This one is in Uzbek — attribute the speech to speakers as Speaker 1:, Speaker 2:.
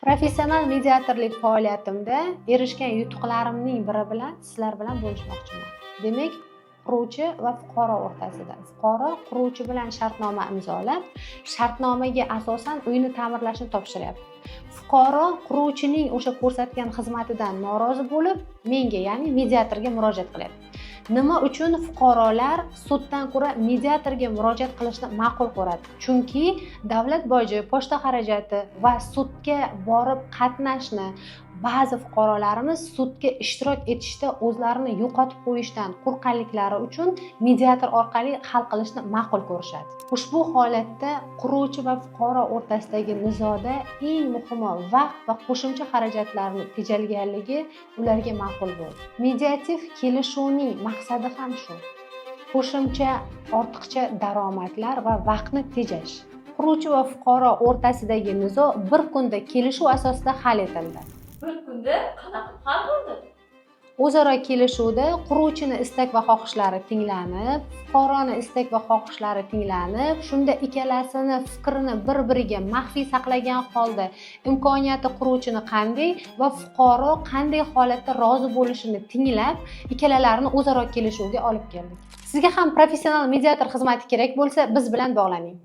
Speaker 1: Professional mediatorlik faoliyatimda erishgan yutuqlarimning biri bilan sizlar bilan bo'lishmoqchiman. Demak, quruvchi va fuqaro o'rtasida. Fuqaro quruvchi bilan shartnoma imzolab, shartnomaga asosan uyni ta'mirlashni topshiryapti. Fuqaro quruvchining o'sha ko'rsatgan xizmatidan norozi bo'lib, menga, ya'ni mediatorga murojaat qilyapti. Nima uchun fuqarolar suddan ko'ra mediatorga murojaat qilishni ma'qul ko'radi? Chunki davlat boji, pochta xarajati va sudga borib qatnashni ba'zi fuqarolarimiz sudga ishtirok etishda o'zlarini yo'qotib qo'yishdan qo'rqqanliklari uchun mediator orqali hal qilishni ma'qul ko'rishadi. Ushbu holatda quruvchi va fuqaro o'rtasidagi nizoda eng muhimi vaqt va qo'shimcha xarajatlarni tejalganligi ularga ma'qul bo'ldi. Mediativ kelishuvning maqsadi ham shu. Qo'shimcha ortiqcha daromadlar va vaqtni tejash. Quruvchi va fuqaro o'rtasidagi nizo bir kunda kelishuv asosida hal etildi.
Speaker 2: Bir kunda qanaqa hal bo'ldi?
Speaker 1: O'zaro kelishuvda quruvchini istak va xohishlari tinglanib, fuqaroni istak va xohishlari tinglanib, shunda ikkalasini fikrini bir-biriga maxfiy saqlagan holda imkoniyati quruvchini qanday va fuqaro qanday holatda rozi bo'lishini tinglab, ikkalalarini o'zaro kelishuvga olib keldik. Sizga ham professional mediator xizmati kerak bo'lsa, biz bilan bog'laning.